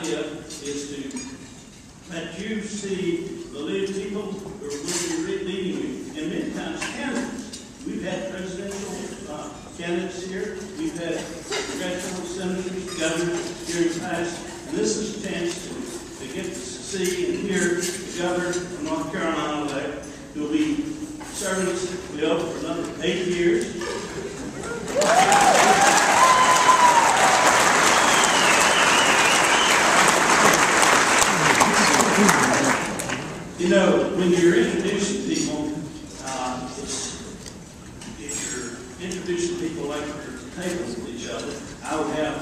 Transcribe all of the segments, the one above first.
idea is to let you see the leading people who are going to be leading you. And many times candidates. We've had presidential candidates here. We've had congressional senators, governors here in the past. And this is a chance to get to see and hear the governor of North Carolina elect, who will be serving us, we hope, for another 8 years. You know, when you're introducing people, if you're introducing people like you're at the table with each other, I would have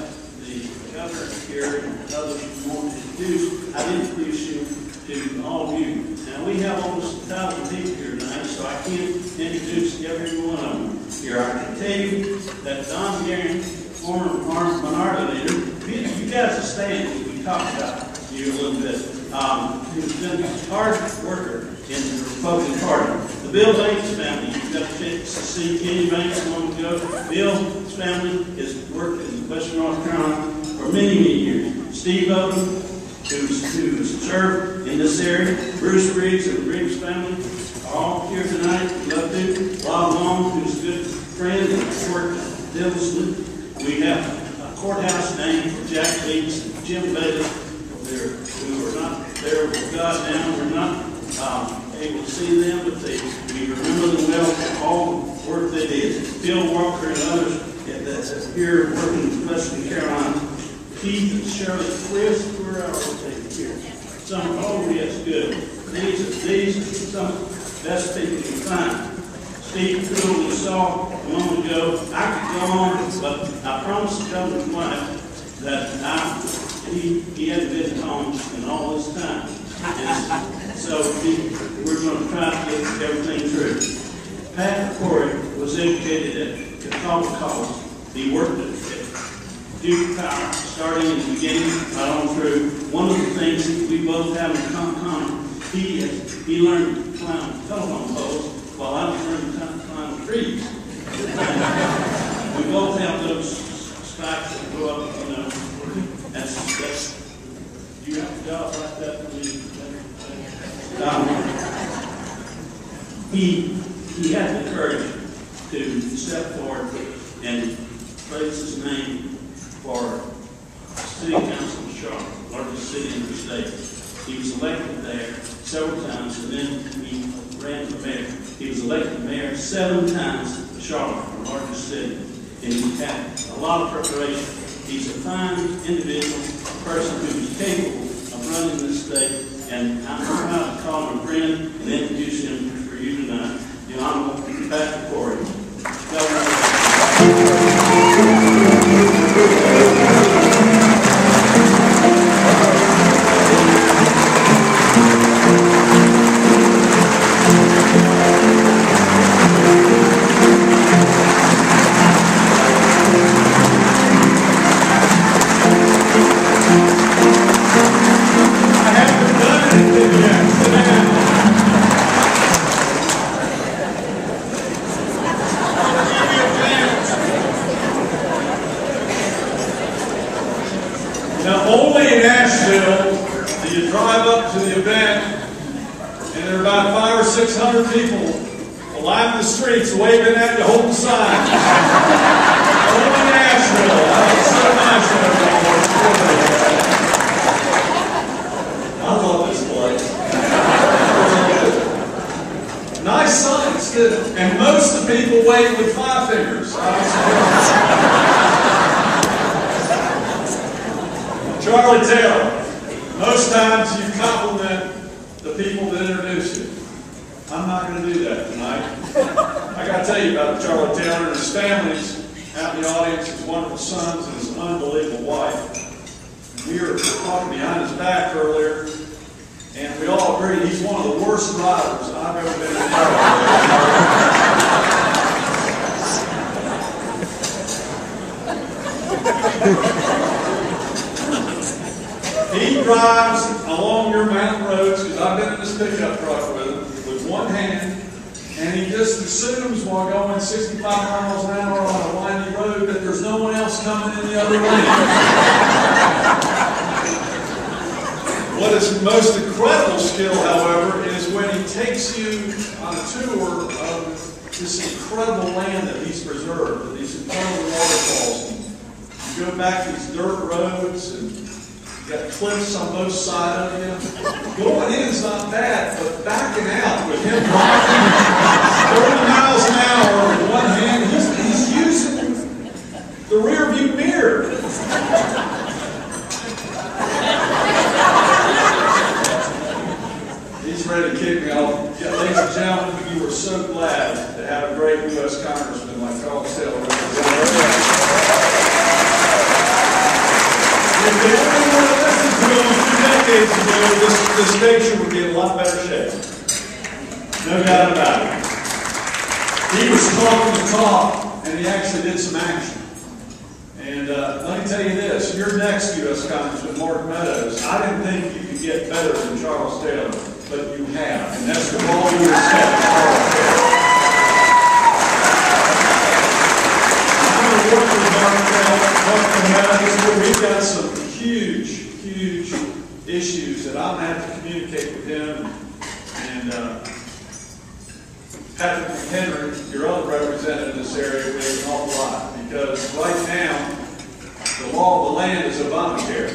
the governor here and others who want to introduce. I'd introduce you to all of you. Now, we have almost 1,000 people here tonight, so I can't introduce every one of them here. I can tell you that Don Guerin, former minority leader, you guys are staying. We talked about you a little bit. Who's been a hard worker in the Republican Party. The Bill Banks family, you've got a chance to see Kenny Banks a moment ago. Bill's family has worked in Western North Carolina for many, many years. Steve Odom, who's served in this area. Bruce Briggs and the Briggs family are all here tonight. We love to. Rob Long, who's a good friend and worked diligently. We have a courthouse name for Jack Leeds and Jim Bailey, who are not there with God now. We're not able to see them, but we remember them well for all the work they did. Bill Walker and others that's here working in Western Carolina. Keith and Shirley Chris, where are they here? Yes, good. These are some of the best people you can find. Steve Cool, we saw a moment ago. I could go on, but I promised the governor's wife that he hadn't been home in all this time. And so we're going to try to get everything through. Pat McCrory was educated at Catawba College. He worked at Duke Power, starting in the beginning, right on through. One of the things that we both have in common, he learned to climb telephone poles while I was learning to climb trees. We both have those spikes that go up, you know. That's you have a job like that for me. He had the courage to step forward and place his name for City Council of Charlotte, largest city in the state. He was elected there several times, and then he ran for mayor. He was elected mayor 7 times in Charlotte, the largest city, and he had a lot of preparation. He's a fine individual, a person who is capable of running this state, and I'm proud to call him a friend and introduce him for you tonight. The Honorable Pat McCrory, Now, only in Asheville do you drive up to the event and there are about 500 or 600 people lining the streets waving at you, holding signs. Only in Asheville. It's so nice I love this place. Nice signs, too. And most of the people wave with 5 fingers. Charlie Taylor, most times you compliment the people that introduce you. I'm not going to do that tonight. I got to tell you about Charlie Taylor and his families out in the audience, his wonderful sons and his unbelievable wife. We were talking behind his back earlier, and we all agree he's one of the worst drivers I've ever been in my life. He drives along your mountain roads, because I've been in this pickup truck with him, with one hand, and he just assumes while going 65 miles an hour on a windy road that there's no one else coming in the other lane. What is most incredible skill, however, is when he takes you on a tour of this incredible land that he's preserved, and these incredible waterfalls. You go back these dirt roads, and you got cliffs on both sides of you. Going in is not bad, but backing out with him driving 30 miles an hour with one hand, he's using the rear view mirror. He's ready to kick me off. Yeah, ladies and gentlemen, you are so glad to have a great U.S. Congressman like Charles Taylor representing. If they only would have listened to him 2 decades ago, this nation would be in a lot better shape. No doubt about it. He was talking the talk, and he actually did some action. And let me tell you this, your next U.S. Congressman, Mark Meadows, I didn't think you could get better than Charles Taylor, but you have. And that's with all due respect to Charles Taylor. I'm going to work with Mark Meadows. We've got some huge issues that I'm going to have to communicate with him. And Patrick McHenry, your other representative in this area, will be an awful lot. Because right now, the law of the land is Obamacare.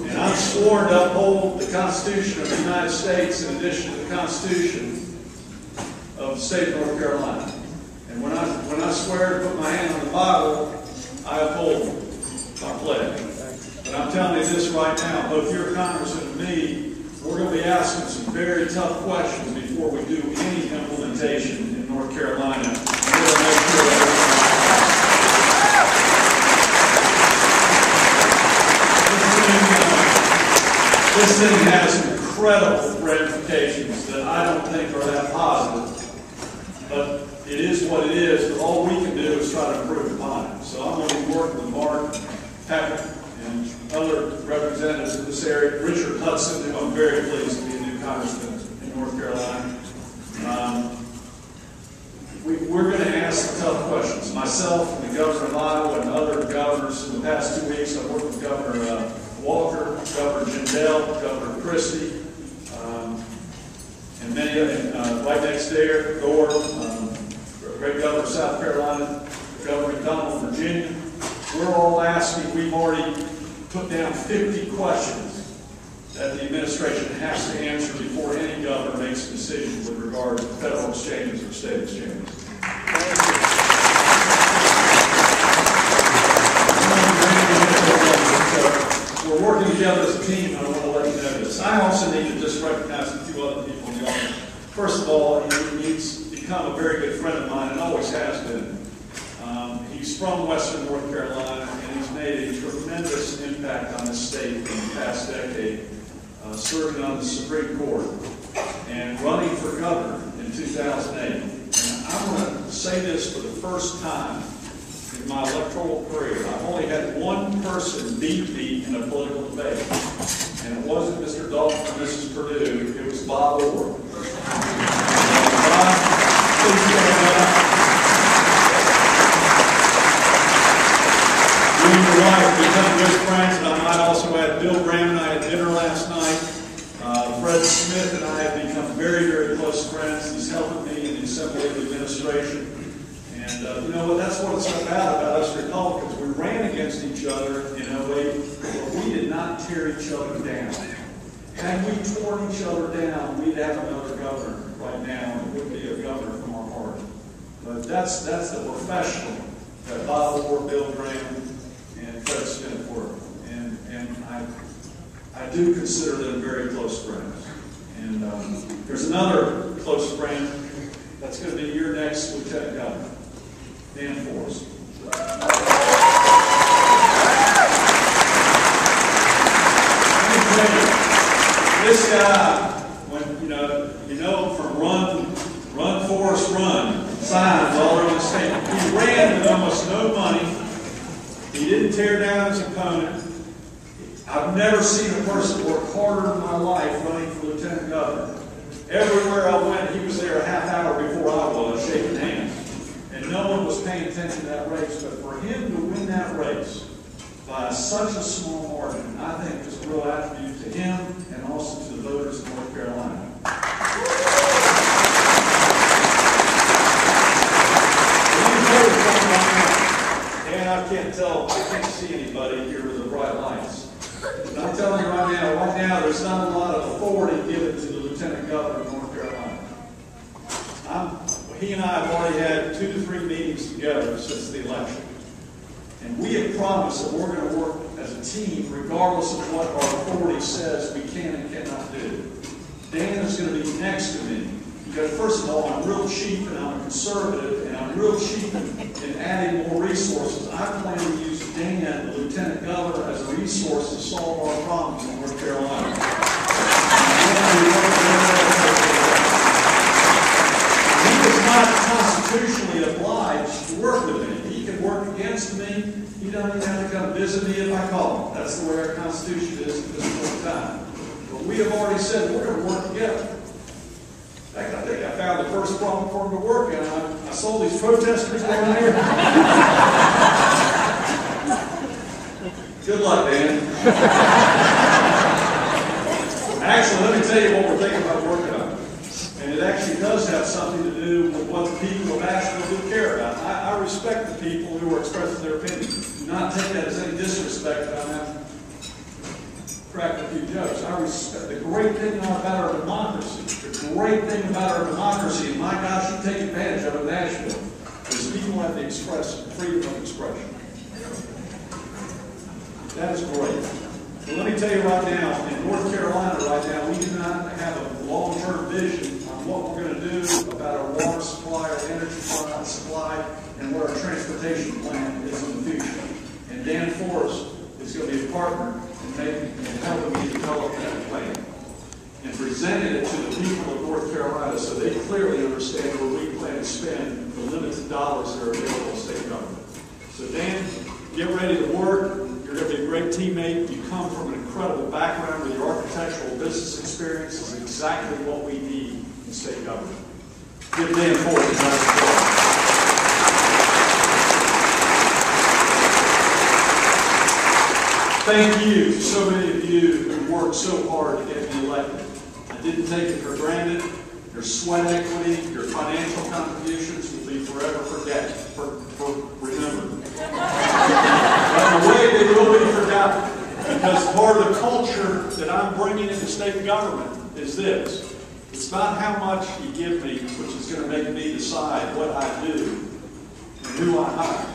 And I'm sworn to uphold the Constitution of the United States in addition to the Constitution of the state of North Carolina. And when I swear to put my hand on the Bible, I uphold my pledge. But I'm telling you this right now, both your Congressman and me, we're going to be asking some very tough questions before we do any implementation in North Carolina. We're going to make sure that this thing has incredible ramifications that I don't think are that positive. But it is what it is, but all we can do is try to improve upon it. So I'm going to be working with Mark, Patrick, and other representatives in this area. Richard Hudson, who I'm very pleased to be a new congressman in North Carolina. We're going to ask tough questions. Myself and the governor of Iowa and other governors in the past 2 weeks, I've worked with Governor Walker, Governor Jindal, Governor Christie, and many of them right next there, Gore, great governor of South Carolina, Governor McDonald of Virginia. We're all asking, we've already put down 50 questions that the administration has to answer before any governor makes a decision with regard to federal exchanges or state exchanges. We're working together as a team, and I want to let you know this. I also need to just recognize a few other people in the audience. First of all, he's become a very good friend of mine and always has been. He's from Western North Carolina, and he's made a tremendous impact on this state in the past decade, serving on the Supreme Court and running for governor in 2008. And I'm going to say this for the first time in my electoral career. I've only had one person beat me in a political debate, and it wasn't Mr. Dalton or Mrs. Perdue, it was Bob Orr. Bob, please stand up. You and your wife become good friends, and I might also add Bill Graham and I had dinner last night. Fred Smith and I have become very close friends. He's helping me in the Assembly of Administration. And you know what? That's what it's about us Republicans. We ran against each other in 08, but we did not tear each other down. Had we torn each other down, we'd have another governor right now, and it would be a governor from our party. But that's the professional that Bob Orr, Bill Graham, and Fred Smith were. And I do consider them very close friends. And there's another close friend that's going to be your next lieutenant governor, Dan Forrest. Let me tell you, this guy, when you know him from Run Forrest Run signs all over the state. He ran with almost no money. He didn't tear down his opponent. I've never seen a person work harder in my life running for lieutenant governor. Everywhere I went, he was there a half hour before I was, shaking hands. And no one was paying attention to that race. But for him to win that race by such a small margin, I think is a real attribute to him and also to the voters of North Carolina. And I can't see anybody here with the bright lights. And I'm telling you right now, there's not a lot of authority given to the Lieutenant Governor of North Carolina. He and I have already had 2 to 3 meetings together since the election. And we have promised that we're going to work as a team regardless of what our authority says we can and cannot do. Dan is going to be next to me. Because first of all, I'm real cheap and I'm a conservative, and I'm real cheap in adding more resources. I plan to use Dan, the Lieutenant Governor, as a resource to solve our problems in North Carolina. He is not constitutionally obliged to work with me. He can work against me. He doesn't even have to come visit me if I call him. That's the way our Constitution is at this point in time. But we have already said we're going to work together. In fact, I think I found the first problem for him to work in. I saw these protesters down here. Good luck, Dan. Actually, let me tell you what we're thinking about working on. And it actually does have something to do with what the people of Asheville do care about. I respect the people who are expressing their opinion. Do not take that as any disrespect that I'm having cracked a few jokes. I respect the great thing about our democracy. The great thing about our democracy, and my gosh, you take advantage of it in Asheville, is people have the freedom of expression. That is great. But let me tell you right now, in North Carolina right now, we do not have a long-term vision on what we're going to do about our water supply, our energy supply, and what our transportation plan is in the future. And Dan Forrest is going to be a partner in helping me develop that plan and presenting it to the people of North Carolina so they clearly understand where we plan to spend the limited dollars that are available in state government. So Dan, get ready to work. You're going to be a great teammate. You come from an incredible background with your architectural business experience is exactly what we need in state government. Give Dan Forrest a nice applause. Thank you to so many of you who worked so hard to get me elected. I didn't take it for granted. Your sweat equity, your financial contributions will be forever remembered. But in a way, they will be forgotten. Because part of the culture that I'm bringing into state government is this. It's not how much you give me, which is going to make me decide what I do and who I hire.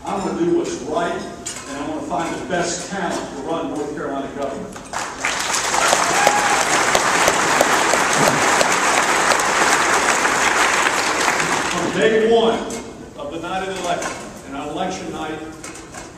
I want to do what's right, and I want to find the best talent to run North Carolina government. From day one of the night of the election, and on election night,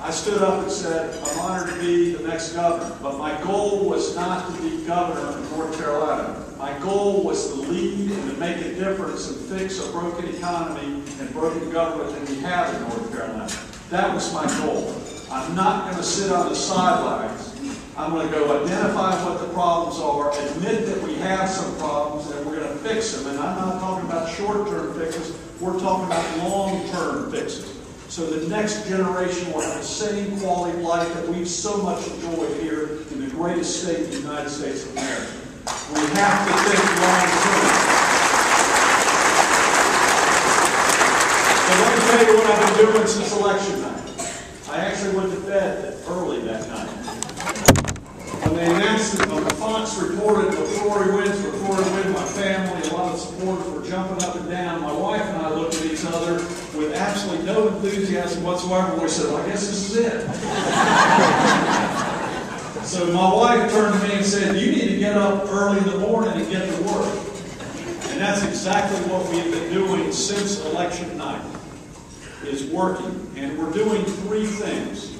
I stood up and said, I'm honored to be the next governor, but my goal was not to be governor of North Carolina. My goal was to lead and to make a difference and fix a broken economy and broken government that we have in North Carolina. That was my goal. I'm not going to sit on the sidelines. I'm going to go identify what the problems are, admit that we have some problems, and we're going to fix them. And I'm not talking about short-term fixes. We're talking about long-term fixes. So the next generation will have the same quality of life that we've so much enjoyed here in the greatest state in the United States of America. We have to think long-term. So let me tell you what I've been doing since election night. I actually went to bed early that night. When they announced it, when the Fox reported McCrory wins, my family, a lot of supporters were jumping up and down. My wife and I looked at each other with absolutely no enthusiasm whatsoever. We said, well, I guess this is it. So my wife turned to me and said, you need to get up early in the morning and get to work. And that's exactly what we've been doing since election night, is working. And we're doing 3 things.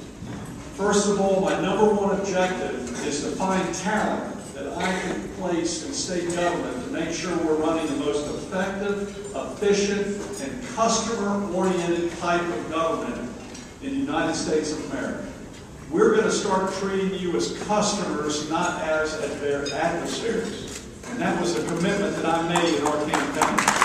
First of all, my #1 objective is to find talent that I can place in state government to make sure we're running the most effective, efficient, and customer-oriented type of government in the United States of America. We're going to start treating you as customers, not as adversaries. And that was a commitment that I made in our campaign.